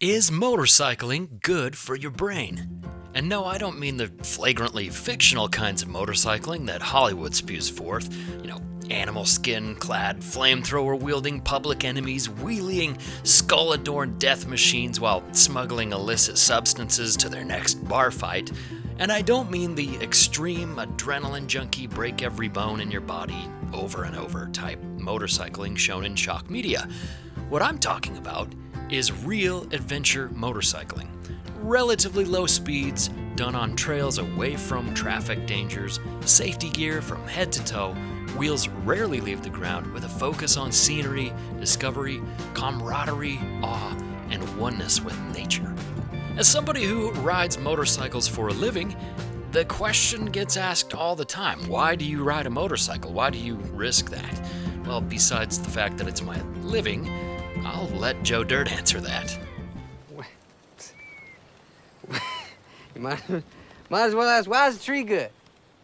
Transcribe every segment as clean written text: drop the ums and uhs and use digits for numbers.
Is motorcycling good for your brain? And no, I don't mean the flagrantly fictional kinds of motorcycling that Hollywood spews forth. Animal skin clad, flamethrower wielding public enemies wheeling skull adorned death machines while smuggling illicit substances to their next bar fight. And I don't mean the extreme adrenaline junkie break every bone in your body over and over type motorcycling shown in shock media. What I'm talking about is real adventure motorcycling. Relatively low speeds, done on trails away from traffic dangers, safety gear from head to toe, wheels rarely leave the ground with a focus on scenery, discovery, camaraderie, awe, and oneness with nature. As somebody who rides motorcycles for a living, the question gets asked all the time, why do you ride a motorcycle? Why do you risk that? Well, besides the fact that it's my living, I'll let Joe Dirt answer that. You might as well ask, why is the tree good?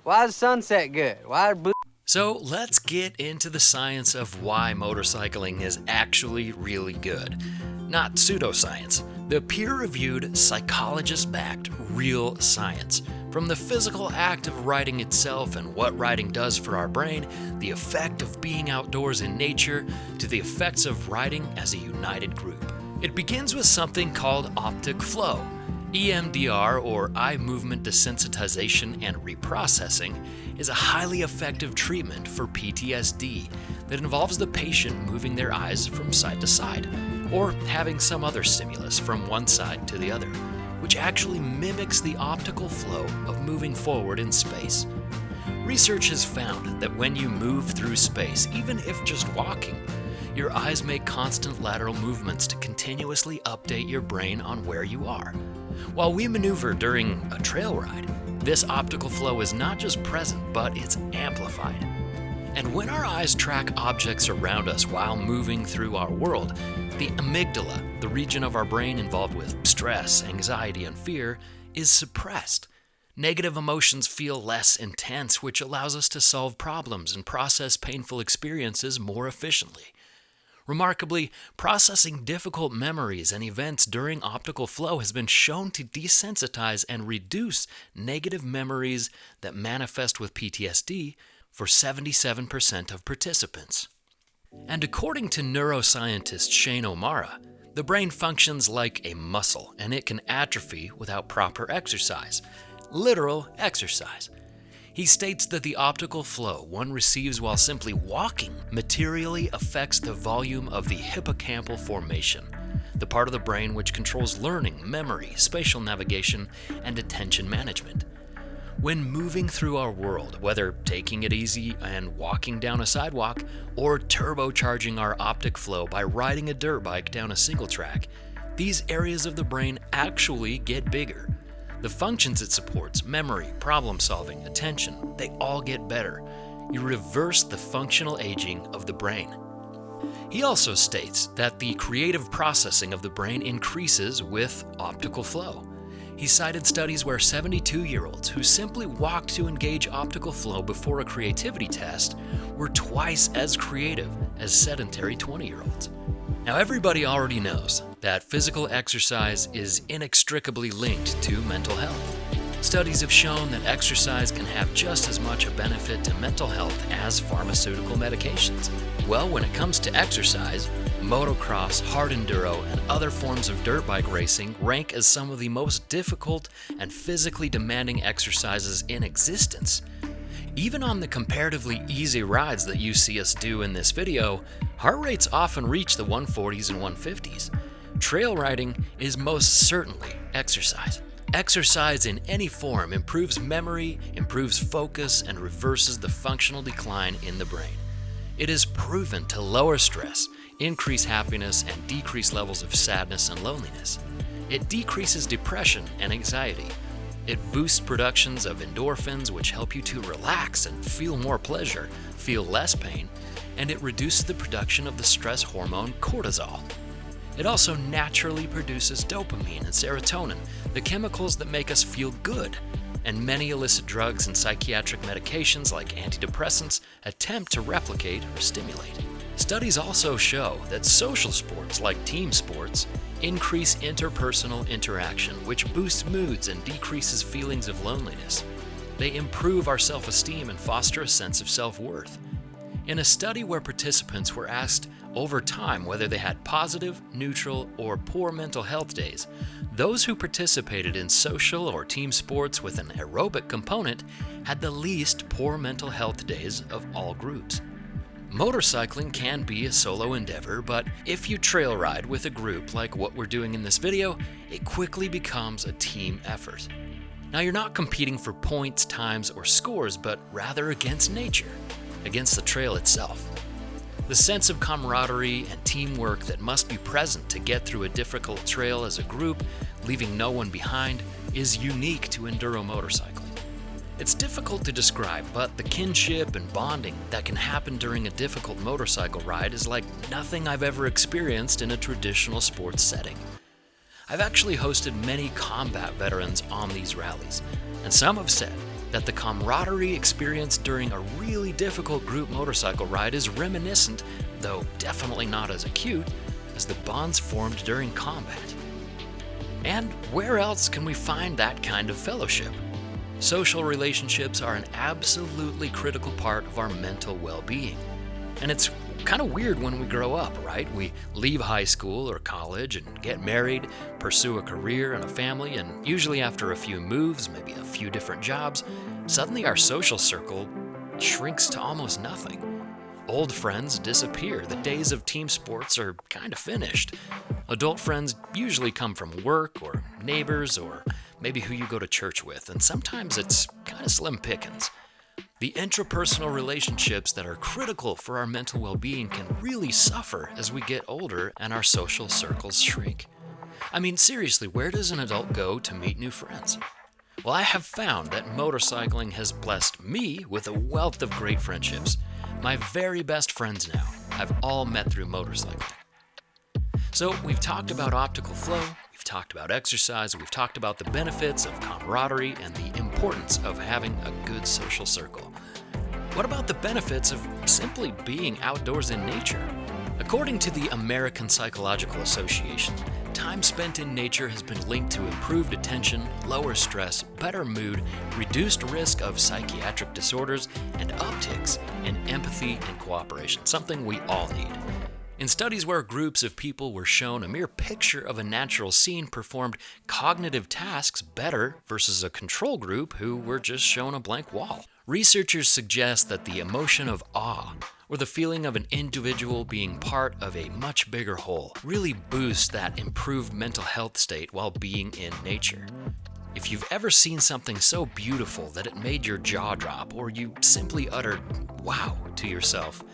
Why is the sunset good? Why are blue... So let's get into the science of why motorcycling is actually really good. Not pseudoscience, the peer-reviewed, psychologist-backed, real science. From the physical act of riding itself and what riding does for our brain, the effect of being outdoors in nature, to the effects of riding as a united group. It begins with something called optic flow. EMDR, or eye movement desensitization and reprocessing, is a highly effective treatment for PTSD that involves the patient moving their eyes from side to side, or having some other stimulus from one side to the other, which actually mimics the optical flow of moving forward in space. Research has found that when you move through space, even if just walking, your eyes make constant lateral movements to continuously update your brain on where you are. While we maneuver during a trail ride, this optical flow is not just present, but it's amplified. And when our eyes track objects around us while moving through our world, the amygdala, the region of our brain involved with stress, anxiety, and fear, is suppressed. Negative emotions feel less intense, which allows us to solve problems and process painful experiences more efficiently. Remarkably, processing difficult memories and events during optical flow has been shown to desensitize and reduce negative memories that manifest with PTSD for 77% of participants. And according to neuroscientist Shane O'Mara, the brain functions like a muscle and it can atrophy without proper exercise, literal exercise. He states that the optical flow one receives while simply walking materially affects the volume of the hippocampal formation, the part of the brain which controls learning, memory, spatial navigation, and attention management. When moving through our world, whether taking it easy and walking down a sidewalk, or turbocharging our optic flow by riding a dirt bike down a single track, these areas of the brain actually get bigger. The functions it supports, memory, problem solving, attention, they all get better. You reverse the functional aging of the brain. He also states that the creative processing of the brain increases with optical flow. He cited studies where 72-year-olds who simply walked to engage optical flow before a creativity test were twice as creative as sedentary 20-year-olds. Now, everybody already knows that physical exercise is inextricably linked to mental health. Studies have shown that exercise can have just as much a benefit to mental health as pharmaceutical medications. Well, when it comes to exercise, motocross, hard enduro, and other forms of dirt bike racing rank as some of the most difficult and physically demanding exercises in existence. Even on the comparatively easy rides that you see us do in this video, heart rates often reach the 140s and 150s. Trail riding is most certainly exercise. Exercise in any form improves memory, improves focus, and reverses the functional decline in the brain. It is proven to lower stress, increase happiness, and decrease levels of sadness and loneliness. It decreases depression and anxiety. It boosts productions of endorphins, which help you to relax and feel more pleasure, feel less pain, and it reduces the production of the stress hormone cortisol. It also naturally produces dopamine and serotonin, the chemicals that make us feel good, and many illicit drugs and psychiatric medications like antidepressants attempt to replicate or stimulate. Studies also show that social sports like team sports increase interpersonal interaction, which boosts moods and decreases feelings of loneliness. They improve our self-esteem and foster a sense of self-worth. In a study where participants were asked over time whether they had positive, neutral, or poor mental health days, those who participated in social or team sports with an aerobic component had the least poor mental health days of all groups. Motorcycling can be a solo endeavor, but if you trail ride with a group like what we're doing in this video, it quickly becomes a team effort. Now, you're not competing for points, times, or scores, but rather against nature, against the trail itself. The sense of camaraderie and teamwork that must be present to get through a difficult trail as a group, leaving no one behind, is unique to enduro motorcycling. It's difficult to describe, but the kinship and bonding that can happen during a difficult motorcycle ride is like nothing I've ever experienced in a traditional sports setting. I've actually hosted many combat veterans on these rallies, and some have said that the camaraderie experienced during a really difficult group motorcycle ride is reminiscent, though definitely not as acute, as the bonds formed during combat. And where else can we find that kind of fellowship? Social relationships are an absolutely critical part of our mental well-being. And it's kind of weird when we grow up, right? We leave high school or college and get married, pursue a career and a family, and usually after a few moves, maybe a few different jobs, suddenly our social circle shrinks to almost nothing. Old friends disappear. The days of team sports are kind of finished. Adult friends usually come from work or neighbors or maybe who you go to church with, and sometimes it's kind of slim pickings. The intrapersonal relationships that are critical for our mental well-being can really suffer as we get older and our social circles shrink. I mean, seriously, where does an adult go to meet new friends? Well, I have found that motorcycling has blessed me with a wealth of great friendships. My very best friends now I've all met through motorcycling. So we've talked about optical flow, we've talked about exercise, we've talked about the benefits of camaraderie and the importance of having a good social circle. What about the benefits of simply being outdoors in nature? According to the American Psychological Association, time spent in nature has been linked to improved attention, lower stress, better mood, reduced risk of psychiatric disorders, and upticks in empathy and cooperation, something we all need. In studies where groups of people were shown a mere picture of a natural scene performed cognitive tasks better versus a control group who were just shown a blank wall. Researchers suggest that the emotion of awe, or the feeling of an individual being part of a much bigger whole, really boosts that improved mental health state while being in nature. If you've ever seen something so beautiful that it made your jaw drop, or you simply uttered "wow" to yourself,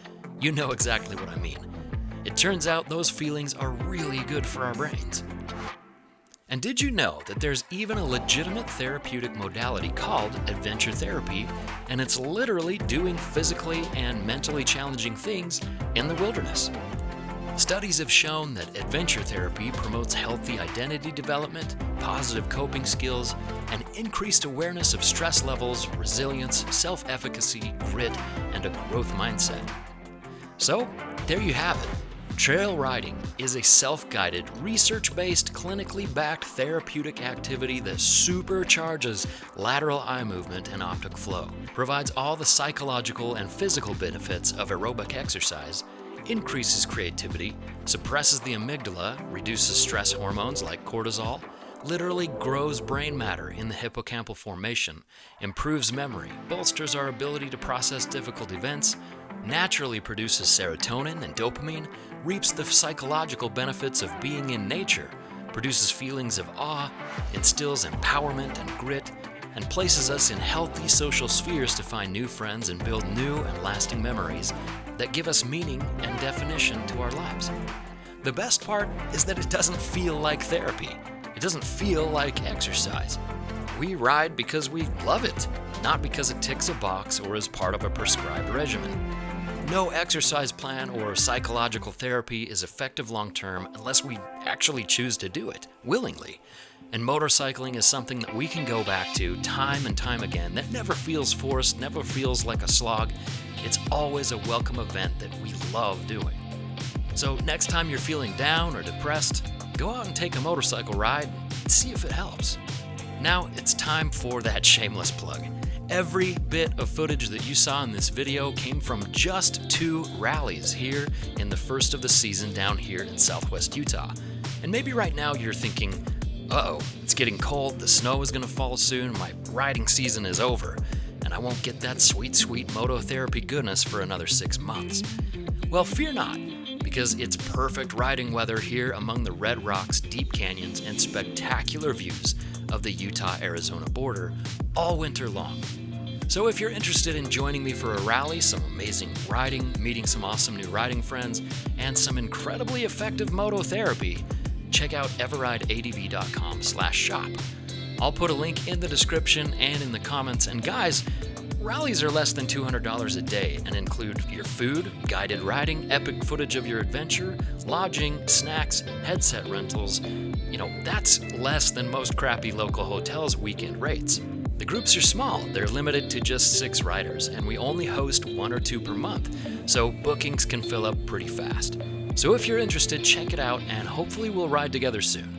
you know exactly what I mean. It turns out those feelings are really good for our brains. And did you know that there's even a legitimate therapeutic modality called adventure therapy, and it's literally doing physically and mentally challenging things in the wilderness? Studies have shown that adventure therapy promotes healthy identity development, positive coping skills, and increased awareness of stress levels, resilience, self-efficacy, grit, and a growth mindset. So, there you have it. Trail riding is a self-guided, research-based, clinically backed therapeutic activity that supercharges lateral eye movement and optic flow, provides all the psychological and physical benefits of aerobic exercise, increases creativity, suppresses the amygdala, reduces stress hormones like cortisol, literally grows brain matter in the hippocampal formation, improves memory, bolsters our ability to process difficult events, naturally produces serotonin and dopamine, reaps the psychological benefits of being in nature, produces feelings of awe, instills empowerment and grit, and places us in healthy social spheres to find new friends and build new and lasting memories that give us meaning and definition to our lives. The best part is that it doesn't feel like therapy. It doesn't feel like exercise. We ride because we love it, not because it ticks a box or is part of a prescribed regimen. No exercise plan or psychological therapy is effective long-term unless we actually choose to do it willingly. And motorcycling is something that we can go back to time and time again, that never feels forced, never feels like a slog. It's always a welcome event that we love doing. So next time you're feeling down or depressed, go out and take a motorcycle ride and see if it helps. Now it's time for that shameless plug. Every bit of footage that you saw in this video came from just 2 rallies here in the first of the season down here in Southwest Utah. And maybe right now you're thinking, uh-oh, it's getting cold, the snow is gonna fall soon, my riding season is over, and I won't get that sweet, sweet mototherapy goodness for another 6 months. Well, fear not, because it's perfect riding weather here among the Red Rocks, deep canyons, and spectacular views of the Utah-Arizona border all winter long. So if you're interested in joining me for a rally, some amazing riding, meeting some awesome new riding friends, and some incredibly effective mototherapy, check out everideadv.com/shop. I'll put a link in the description and in the comments. And guys, rallies are less than $200 a day and include your food, guided riding, epic footage of your adventure, lodging, snacks, headset rentals. That's less than most crappy local hotels' weekend rates. The groups are small, they're limited to just 6 riders, and we only host 1 or 2 per month, so bookings can fill up pretty fast. So if you're interested, check it out, and hopefully we'll ride together soon.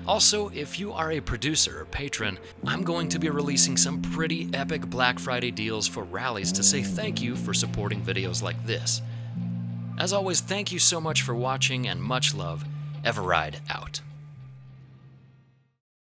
Also, if you are a producer or patron, I'm going to be releasing some pretty epic Black Friday deals for rallies to say thank you for supporting videos like this. As always, thank you so much for watching, and much love. eveRide out.